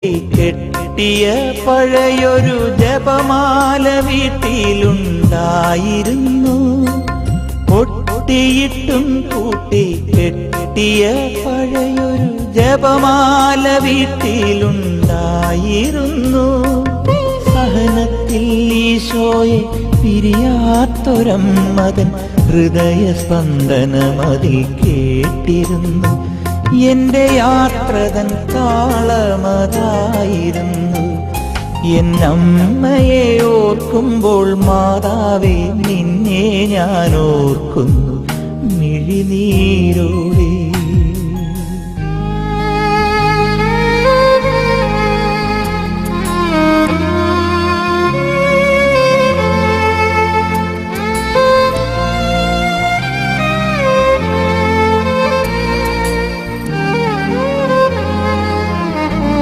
കെട്ടിയ പഴയൊരു ജപമാല വീട്ടിലുണ്ടായിരുന്നു. പൊട്ടിയിട്ടും കൂട്ടി കെട്ടിയ പഴയൊരു ജപമാല വീട്ടിലുണ്ടായിരുന്നു. സഹനത്തിൽ ഈശോയെ പിരിയാത്തൊരമ്മതൻ ഹൃദയസ്പന്ദനമതിൽ കേട്ടിരുന്നു. എന്റെ യാത്രതൻ താളമതായിരുന്നു. എന്നമ്മയെ ഓർക്കുമ്പോൾ മാതാവേ നിന്നെ ഞാൻ ഓർക്കുന്നു മിഴിനീരോടെ.